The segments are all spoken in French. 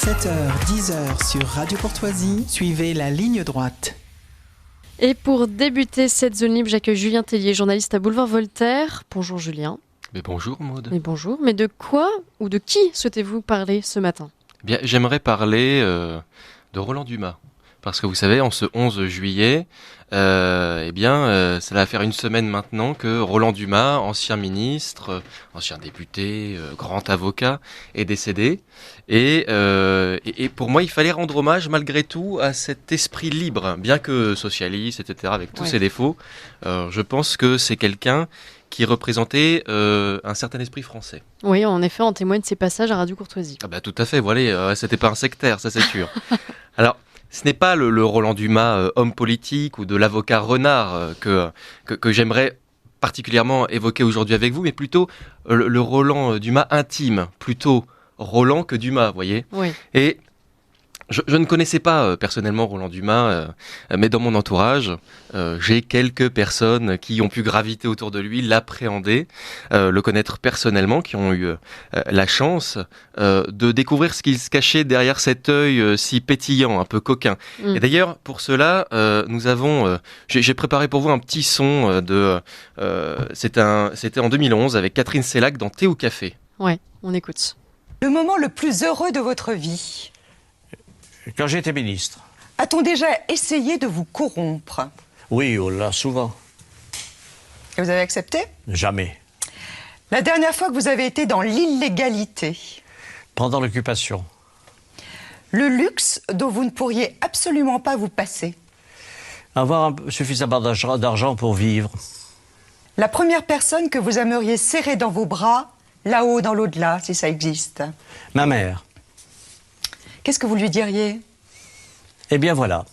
7h, 10h sur Radio Courtoisie, suivez la ligne droite. Et pour débuter cette zone libre, j'accueille Julien Tellier, journaliste à Boulevard Voltaire. Bonjour Julien. Mais bonjour Maud. Mais bonjour, mais de quoi ou de qui souhaitez-vous parler ce matin ? Bien, j'aimerais parler de Roland Dumas. Parce que vous savez, en ce 11 juillet, ça va faire une semaine maintenant que Roland Dumas, ancien ministre, ancien député, grand avocat, est décédé. Et pour moi, il fallait rendre hommage malgré tout à cet esprit libre, bien que socialiste, etc., avec tous ses défauts. Je pense que c'est quelqu'un qui représentait un certain esprit français. Oui, en effet, en témoigne de ses passages à Radio Courtoisie. Ah bah, tout à fait, voilà, c'était pas un sectaire, ça c'est sûr. Alors, ce n'est pas le Roland Dumas homme politique ou de l'avocat renard que j'aimerais particulièrement évoquer aujourd'hui avec vous, mais plutôt le Roland Dumas intime, plutôt Roland que Dumas, vous voyez. Oui. Et je ne connaissais pas personnellement Roland Dumas, mais dans mon entourage, j'ai quelques personnes qui ont pu graviter autour de lui, l'appréhender, le connaître personnellement, qui ont eu la chance de découvrir ce qu'il se cachait derrière cet œil si pétillant, un peu coquin. Et d'ailleurs, pour cela, j'ai préparé pour vous un petit son c'était en 2011 avec Catherine Sellac dans Thé ou Café. Ouais, on écoute. Le moment le plus heureux de votre vie? Quand j'étais ministre. A-t-on déjà essayé de vous corrompre? Oui, oh là, souvent. Et vous avez accepté? Jamais. La dernière fois que vous avez été dans l'illégalité? Pendant l'occupation. Le luxe dont vous ne pourriez absolument pas vous passer? Avoir suffisamment d'argent pour vivre. La première personne que vous aimeriez serrer dans vos bras, là-haut dans l'au-delà, si ça existe? Ma mère. Qu'est-ce que vous lui diriez? Eh bien voilà.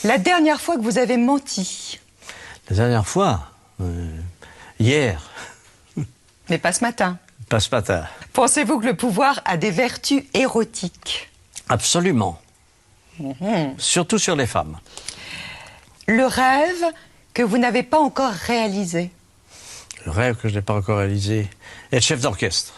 La dernière fois que vous avez menti? La dernière fois, hier. Mais pas ce matin. Pas ce matin. Pensez-vous que le pouvoir a des vertus érotiques? Absolument. Surtout sur les femmes. Le rêve que vous n'avez pas encore réalisé? Le rêve que je n'ai pas encore réalisé. Être chef d'orchestre.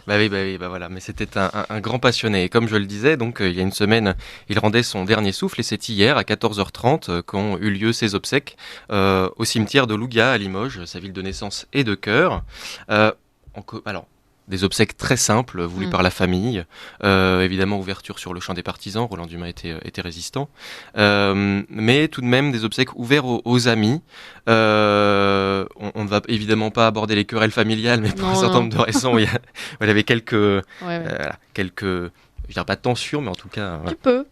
Voilà, voilà. Mais c'était un grand passionné. Et comme je le disais, donc il y a une semaine, il rendait son dernier souffle, et c'est hier à 14h30 qu'ont eu lieu ses obsèques au cimetière de Louga à Limoges, sa ville de naissance et de cœur. Alors, des obsèques très simples, voulues par la famille. Évidemment, ouverture sur le champ des partisans. Roland Dumas était résistant. Mais tout de même, des obsèques ouvertes aux amis. On ne va évidemment pas aborder les querelles familiales, mais pour un certain nombre de raisons, il y avait quelques, je dirais pas tensions, mais en tout cas... Tu peux.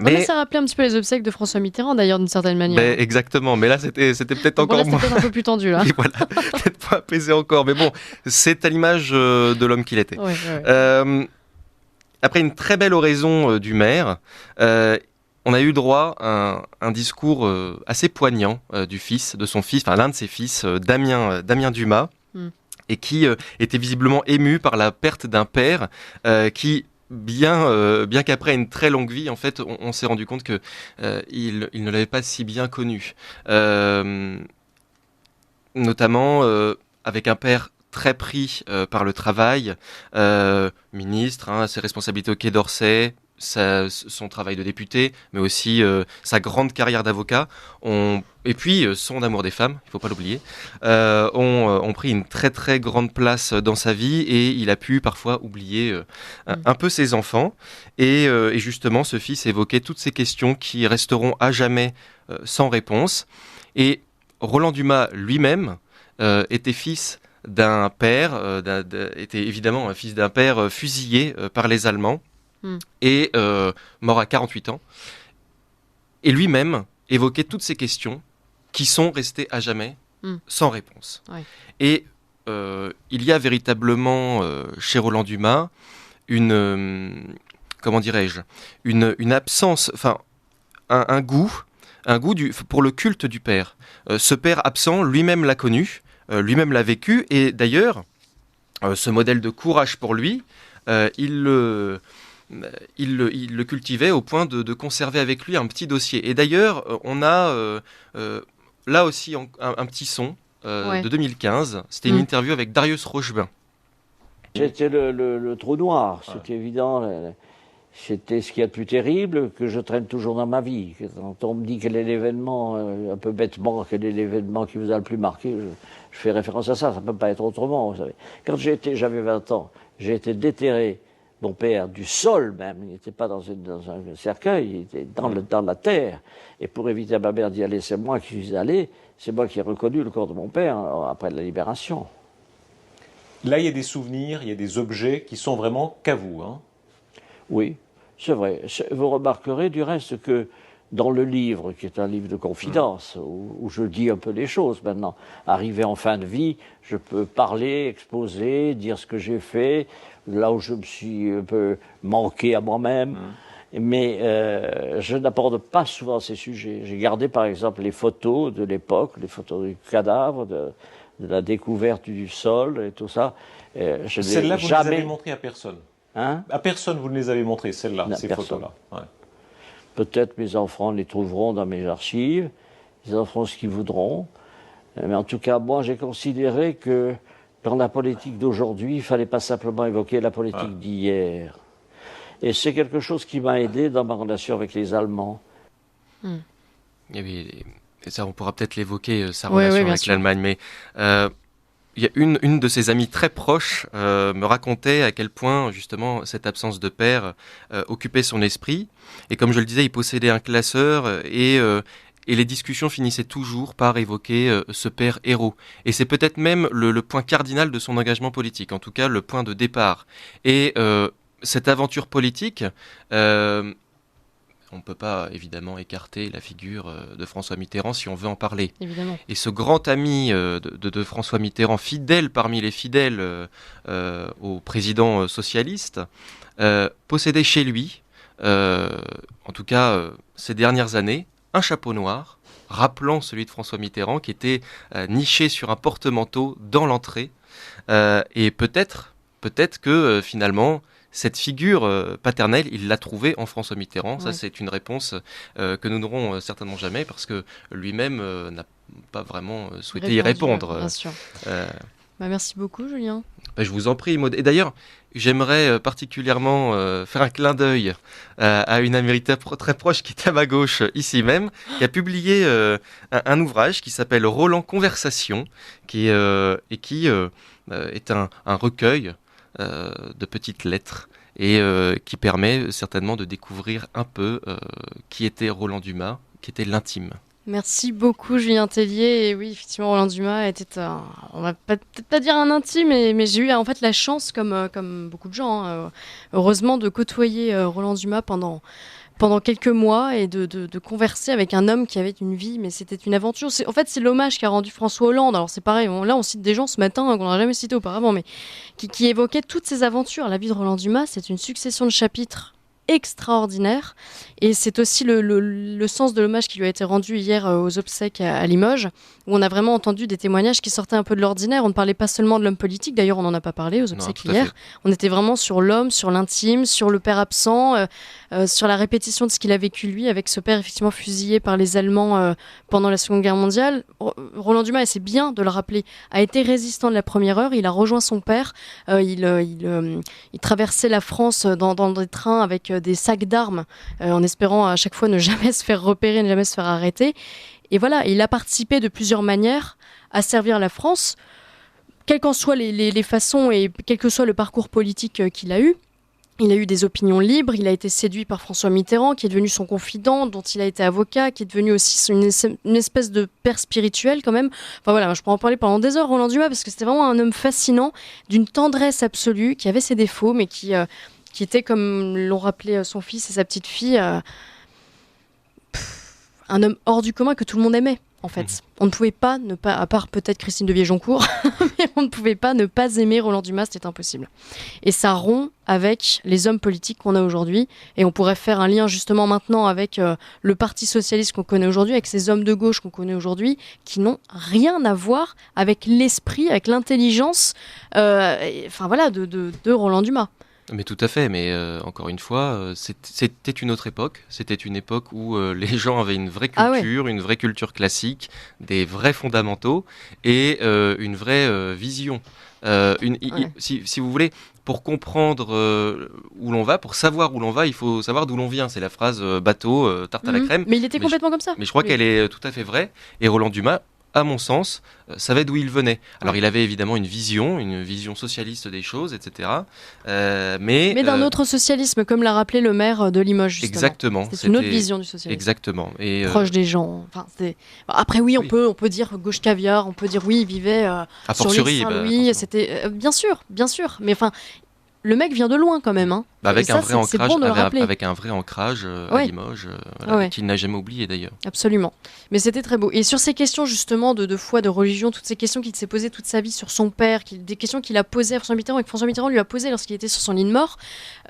Mais ça rappelait un petit peu les obsèques de François Mitterrand, d'ailleurs, d'une certaine manière. Exactement, mais là, c'était peut-être encore moins... C'était peut-être un peu plus tendu, là. Et voilà, peut-être pas apaisé encore, mais bon, c'est à l'image de l'homme qu'il était. Après une très belle oraison du maire, on a eu droit à un discours assez poignant de son fils, enfin l'un de ses fils, Damien Dumas, et qui était visiblement ému par la perte d'un père qui... Bien qu'après une très longue vie, en fait, on s'est rendu compte que il ne l'avait pas si bien connu. Notamment avec un père très pris par le travail, ministre, ses responsabilités au Quai d'Orsay, son travail de député, mais aussi sa grande carrière d'avocat, et puis son amour des femmes, il ne faut pas l'oublier, ont pris une très très grande place dans sa vie, et il a pu parfois oublier un peu ses enfants. Et justement, ce fils évoquait toutes ces questions qui resteront à jamais sans réponse. Et Roland Dumas lui-même était fils d'un père, était évidemment un fils d'un père fusillé par les Allemands, et mort à 48 ans. Et lui-même évoquait toutes ces questions qui sont restées à jamais sans réponse. Et il y a véritablement chez Roland Dumas une absence, enfin un goût pour le culte du père. Ce père absent, lui-même l'a connu, lui-même l'a vécu, et d'ailleurs, ce modèle de courage pour lui, il le cultivait au point de conserver avec lui un petit dossier. Et d'ailleurs, on a là aussi un petit son de 2015. C'était une interview avec Darius Rochebin. C'était le trou noir, c'était évident. C'était ce qu'il y a de plus terrible que je traîne toujours dans ma vie. Quand on me dit quel est l'événement, un peu bêtement, quel est l'événement qui vous a le plus marqué, je fais référence à ça. Ça ne peut pas être autrement, vous savez. Quand j'avais 20 ans, j'ai été déterré, mon père, du sol même. Il n'était pas dans un cercueil, il était dans la terre. Et pour éviter à ma mère d'y aller, c'est moi qui suis allé. C'est moi qui ai reconnu le corps de mon père après la libération. Là, il y a des souvenirs, il y a des objets qui sont vraiment qu'à vous, hein. Oui, c'est vrai. Vous remarquerez du reste que dans le livre, qui est un livre de confidence, où je dis un peu les choses maintenant, arrivé en fin de vie, je peux parler, exposer, dire ce que j'ai fait, là où je me suis un peu manqué à moi-même. Mais je n'aborde pas souvent ces sujets. J'ai gardé par exemple les photos de l'époque, les photos du cadavre, de la découverte du sol et tout ça. Celles-là, vous ne les avez montrées à personne? Hein? À personne, vous ne les avez montrées, celles-là, ces photos-là. Ouais. Peut-être mes enfants les trouveront dans mes archives, ils en feront ce qu'ils voudront. Mais en tout cas, moi, j'ai considéré que dans la politique d'aujourd'hui, il ne fallait pas simplement évoquer la politique d'hier. Et c'est quelque chose qui m'a aidé dans ma relation avec les Allemands. Et ça, on pourra peut-être l'évoquer, sa relation avec l'Allemagne, mais il y a une de ses amies très proches me racontait à quel point justement cette absence de père occupait son esprit. Et comme je le disais, il possédait un classeur et les discussions finissaient toujours par évoquer ce père héros. Et c'est peut-être même le point cardinal de son engagement politique, en tout cas le point de départ. Et cette aventure politique, on ne peut pas évidemment écarter la figure de François Mitterrand si on veut en parler. Évidemment. Et ce grand ami de François Mitterrand, fidèle parmi les fidèles au président socialiste, possédait chez lui, en tout cas ces dernières années, un chapeau noir, rappelant celui de François Mitterrand, qui était niché sur un porte-manteau dans l'entrée. Et peut-être que finalement, cette figure paternelle, il l'a trouvée en François Mitterrand. Ça, c'est une réponse que nous n'aurons certainement jamais, parce que lui-même n'a pas vraiment souhaité y répondre. Bien sûr. Merci beaucoup, Julien. Je vous en prie, Maud. Et d'ailleurs, j'aimerais particulièrement faire un clin d'œil à une amie très proche qui est à ma gauche, ici même, qui a publié un ouvrage qui s'appelle Roland Conversation, qui est un recueil de petites lettres et qui permet certainement de découvrir un peu qui était Roland Dumas, qui était l'intime. Merci beaucoup, Julien Tellier. Et oui, effectivement, Roland Dumas était on va peut-être pas dire un intime, mais j'ai eu en fait la chance, comme beaucoup de gens, heureusement, de côtoyer Roland Dumas pendant quelques mois et de converser avec un homme qui avait une vie, mais c'était une aventure. C'est l'hommage qu'a rendu François Hollande. Alors c'est pareil, là on cite des gens ce matin qu'on n'aurait jamais cités auparavant, mais qui évoquaient toutes ces aventures. La vie de Roland Dumas, c'est une succession de chapitres extraordinaire, et c'est aussi le sens de l'hommage qui lui a été rendu hier aux obsèques à Limoges, où on a vraiment entendu des témoignages qui sortaient un peu de l'ordinaire. On ne parlait pas seulement de l'homme politique, d'ailleurs on n'en a pas parlé aux obsèques hier, on était vraiment sur l'homme, sur l'intime, sur le père absent, sur la répétition de ce qu'il a vécu lui, avec ce père effectivement fusillé par les Allemands pendant la Seconde Guerre mondiale. Roland Dumas, et c'est bien de le rappeler, a été résistant de la première heure. Il a rejoint son père, il traversait la France dans des trains avec des sacs d'armes, en espérant à chaque fois ne jamais se faire repérer, ne jamais se faire arrêter. Et voilà, il a participé de plusieurs manières à servir la France, quelles qu'en soient les façons et quel que soit le parcours politique qu'il a eu. Il a eu des opinions libres, il a été séduit par François Mitterrand, qui est devenu son confident, dont il a été avocat, qui est devenu aussi une espèce de père spirituel quand même. Enfin voilà, je pourrais en parler pendant des heures, Roland Dumas, parce que c'était vraiment un homme fascinant, d'une tendresse absolue, qui avait ses défauts, mais qui était, comme l'ont rappelé son fils et sa petite fille, un homme hors du commun que tout le monde aimait. En fait, on ne pouvait pas ne pas, à part peut-être Christine de Viejoncourt, mais on ne pouvait pas ne pas aimer Roland Dumas, c'était impossible. Et ça rompt avec les hommes politiques qu'on a aujourd'hui, et on pourrait faire un lien justement maintenant avec le Parti socialiste qu'on connaît aujourd'hui, avec ces hommes de gauche qu'on connaît aujourd'hui, qui n'ont rien à voir avec l'esprit, avec l'intelligence, de Roland Dumas. Mais tout à fait, mais encore une fois, c'était une autre époque. C'était une époque où les gens avaient une vraie culture, une vraie culture classique, des vrais fondamentaux et une vraie vision Si vous voulez, pour comprendre où l'on va, pour savoir où l'on va, il faut savoir d'où l'on vient. C'est la phrase bateau, tarte à la crème. Mais il était complètement comme ça. Mais je crois qu'elle est tout à fait vraie. Et Roland Dumas, à mon sens, savait d'où il venait. Alors il avait évidemment une vision socialiste des choses, etc. Mais d'un autre socialisme, comme l'a rappelé le maire de Limoges, justement. Exactement. C'était une autre vision du socialisme. Exactement. Et proche des gens. Enfin, après, oui, on peut dire gauche caviar, on peut dire oui, il vivait sur l'île Saint-Louis. C'était bien sûr. Mais enfin, le mec vient de loin quand même. Hein. Avec un vrai ancrage à Limoges, qu'il n'a jamais oublié d'ailleurs. Absolument. Mais c'était très beau. Et sur ces questions justement de foi, de religion, toutes ces questions qu'il s'est posées toute sa vie sur son père, des questions qu'il a posées à François Mitterrand et que François Mitterrand lui a posées lorsqu'il était sur son lit de mort,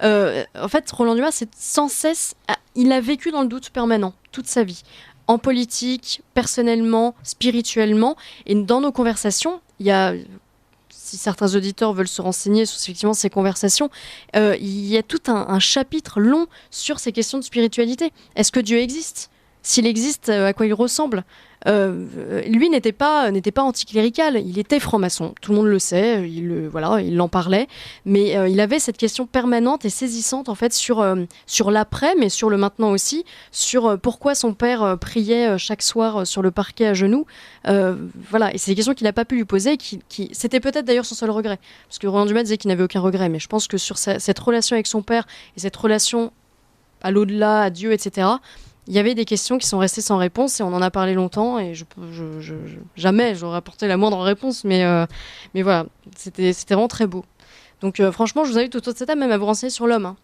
en fait, Roland Dumas, c'est sans cesse, il a vécu dans le doute permanent toute sa vie. En politique, personnellement, spirituellement. Et dans nos conversations, il y a... Si certains auditeurs veulent se renseigner sur effectivement ces conversations, il y a tout un chapitre long sur ces questions de spiritualité. Est-ce que Dieu existe ? S'il existe, à quoi il ressemble ? Lui n'était pas anticlérical, il était franc-maçon. Tout le monde le sait, il en parlait. Mais il avait cette question permanente et saisissante en fait sur l'après, mais sur le maintenant aussi, sur pourquoi son père priait chaque soir sur le parquet à genoux. Et c'est des questions qu'il n'a pas pu lui poser. C'était peut-être d'ailleurs son seul regret, parce que Roland Dumas disait qu'il n'avait aucun regret. Mais je pense que sur cette relation avec son père et cette relation à l'au-delà, à Dieu, etc., il y avait des questions qui sont restées sans réponse et on en a parlé longtemps et jamais j'aurais apporté la moindre réponse, mais voilà, c'était vraiment très beau. Donc franchement, je vous invite autour de cette table même à vous renseigner sur l'homme, hein.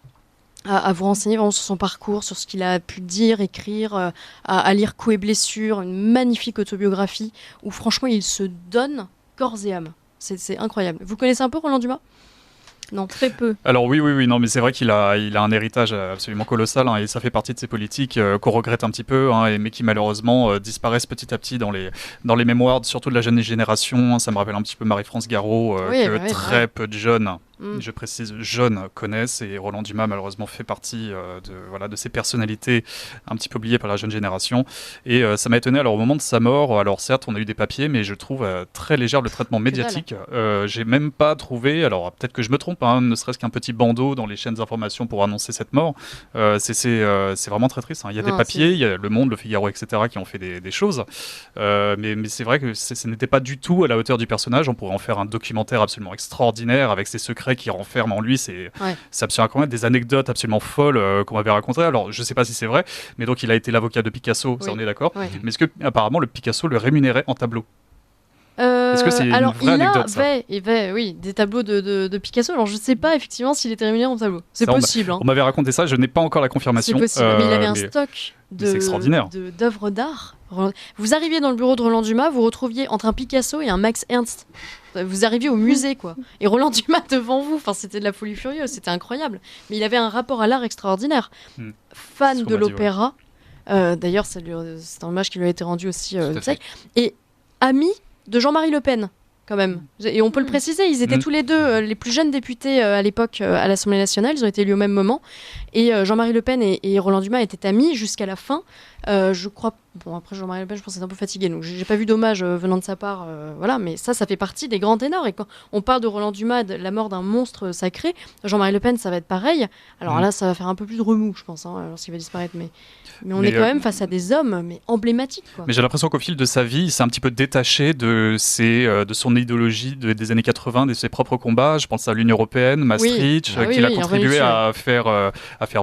À vous renseigner vraiment sur son parcours, sur ce qu'il a pu dire, écrire, à lire Coups et blessures, une magnifique autobiographie où franchement il se donne corps et âme. C'est incroyable. Vous connaissez un peu Roland Dumas ? Non, très peu. Alors oui, non, mais c'est vrai qu'il a un héritage absolument colossal, hein, et ça fait partie de ces politiques qu'on regrette un petit peu, hein, mais qui malheureusement disparaissent petit à petit dans les mémoires, surtout de la jeune génération. Hein. Ça me rappelle un petit peu Marie-France Garot, très peu de jeunes, je précise jeunes, connaissent, et Roland Dumas malheureusement fait partie de ces personnalités un petit peu oubliées par la jeune génération. Et ça m'a étonné, alors au moment de sa mort, alors certes on a eu des papiers, mais je trouve très légère le traitement médiatique. J'ai même pas trouvé, alors peut-être que je me trompe, ne serait-ce qu'un petit bandeau dans les chaînes d'information pour annoncer cette mort. C'est vraiment très triste. Hein. Il y a des papiers, il y a Le Monde, Le Figaro, etc. qui ont fait des choses. Mais c'est vrai que ce n'était pas du tout à la hauteur du personnage. On pourrait en faire un documentaire absolument extraordinaire avec ses secrets qui renferment en lui. C'est absolument incroyable. Des anecdotes absolument folles qu'on m'avait racontées. Alors, je ne sais pas si c'est vrai, mais donc il a été l'avocat de Picasso, ça on est d'accord. Mais est-ce que apparemment le Picasso le rémunérait en tableau ? Est-ce que c'est une vraie anecdote, ça ? Il avait des tableaux de Picasso. Alors, je ne sais pas effectivement s'il était rémunéré en tableau. C'est possible. On m'avait raconté ça, je n'ai pas encore la confirmation. C'est possible, mais il avait un stock d'œuvres d'art. Vous arriviez dans le bureau de Roland Dumas, vous retrouviez entre un Picasso et un Max Ernst. Vous arriviez au musée, quoi. Et Roland Dumas devant vous. Enfin, c'était de la folie furieuse, c'était incroyable. Mais il avait un rapport à l'art extraordinaire. Fan de l'opéra. D'ailleurs, c'est un hommage qui lui a été rendu aussi. Et ami de Jean-Marie Le Pen, quand même. Et on peut le préciser, ils étaient tous les deux les plus jeunes députés à l'époque à l'Assemblée nationale. Ils ont été élus au même moment. Et Jean-Marie Le Pen et Roland Dumas étaient amis jusqu'à la fin. Je crois... Bon, après Jean-Marie Le Pen, je pense qu'il est un peu fatigué, donc j'ai pas vu d'hommage venant de sa part. Mais ça fait partie des grands ténors. Et quand on parle de Roland Dumas, de la mort d'un monstre sacré, Jean-Marie Le Pen, ça va être pareil. Alors là, ça va faire un peu plus de remous, je pense, lorsqu'il va disparaître. Mais on est quand même face à des hommes emblématiques, quoi. Mais j'ai l'impression qu'au fil de sa vie, il s'est un petit peu détaché de son idéologie des années 80, de ses propres combats. Je pense à l'Union européenne, Maastricht, qu'il a contribué à faire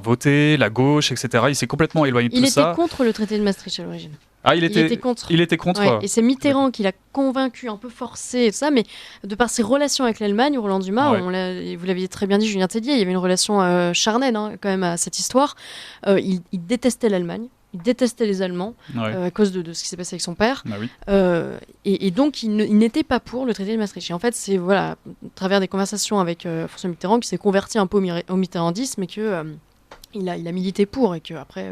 voter, la gauche, etc. Il s'est complètement éloigné de tout ça. Il était contre le traité de Maastricht à l'origine. Ah, il était contre. Ouais, et c'est Mitterrand qui l'a convaincu, un peu forcé et tout ça, mais de par ses relations avec l'Allemagne, Roland Dumas, vous l'aviez très bien dit, Julien Tellier, il y avait une relation charnelle quand même à cette histoire. Il détestait l'Allemagne. Il détestait les Allemands à cause de ce qui s'est passé avec son père. Et donc, il n'était pas pour le traité de Maastricht. Et en fait, c'est à travers des conversations avec François Mitterrand qu'il s'est converti un peu au mitterrandisme et qu'il a milité pour. Et qu'après,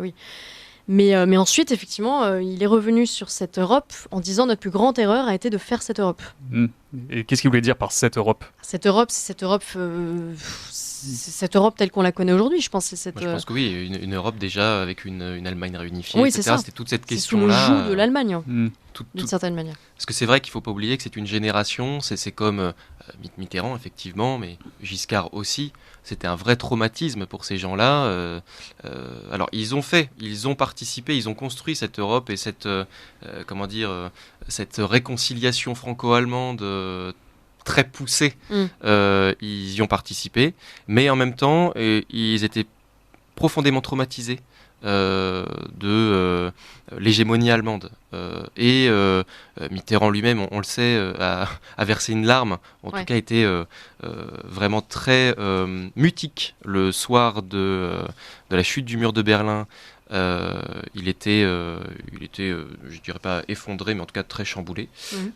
Mais ensuite, effectivement, il est revenu sur cette Europe en disant notre plus grande erreur a été de faire cette Europe. Et qu'est-ce qu'il voulait dire par cette Europe ? Cette Europe, c'est cette Europe cette Europe telle qu'on la connaît aujourd'hui, je pense. Moi, je pense que oui, une Europe déjà avec une Allemagne réunifiée, Oui, etc. c'est ça. C'était toute cette C'est sous le question-là. joug de l'Allemagne, Tout- d'une tout- certaine manière. Parce que c'est vrai qu'il ne faut pas oublier que c'est une génération, c'est comme Mitterrand, effectivement, mais Giscard aussi. C'était un vrai traumatisme pour ces gens-là. Alors, ils ont participé, ils ont construit cette Europe et cette réconciliation franco-allemande très poussée. Ils y ont participé, mais en même temps, ils étaient profondément traumatisés de l'hégémonie allemande. Mitterrand lui-même, on le sait, a versé une larme, en tout cas était vraiment très mutique le soir de la chute du mur de Berlin. Il était, je dirais pas effondré, mais en tout cas très chamboulé.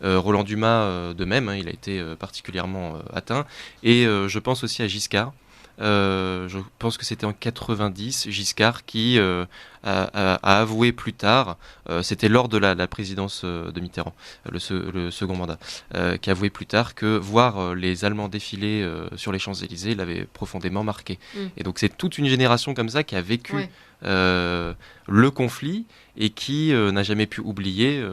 Roland Dumas de même, il a été particulièrement atteint. Et je pense aussi à Giscard. Je pense que c'était en 90, Giscard qui a avoué plus tard, c'était lors de la présidence de Mitterrand, le second mandat, qui a avoué plus tard que voir les Allemands défiler sur les Champs-Élysées l'avait profondément marqué. Et donc c'est toute une génération comme ça qui a vécu le conflit et qui n'a jamais pu oublier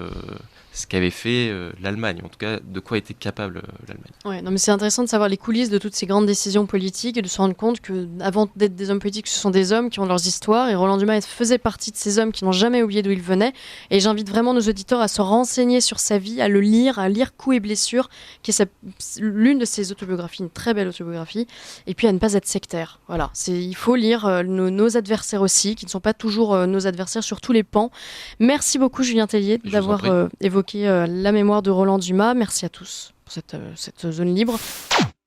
ce qu'avait fait l'Allemagne, en tout cas de quoi était capable l'Allemagne. Ouais, non, mais c'est intéressant de savoir les coulisses de toutes ces grandes décisions politiques et de se rendre compte que, avant d'être des hommes politiques, ce sont des hommes qui ont leurs histoires, et Roland Dumas faisait partie de ces hommes qui n'ont jamais oublié d'où ils venaient. Et j'invite vraiment nos auditeurs à se renseigner sur sa vie, à lire Coups et blessures, qui est l'une de ses autobiographies, une très belle autobiographie, et puis à ne pas être sectaire. Voilà, il faut lire nos adversaires aussi, qui ne sont pas toujours nos adversaires sur tous les pans. Merci beaucoup Julien Tellier d'avoir évoqué la mémoire de Roland Dumas. Merci à tous pour cette zone libre.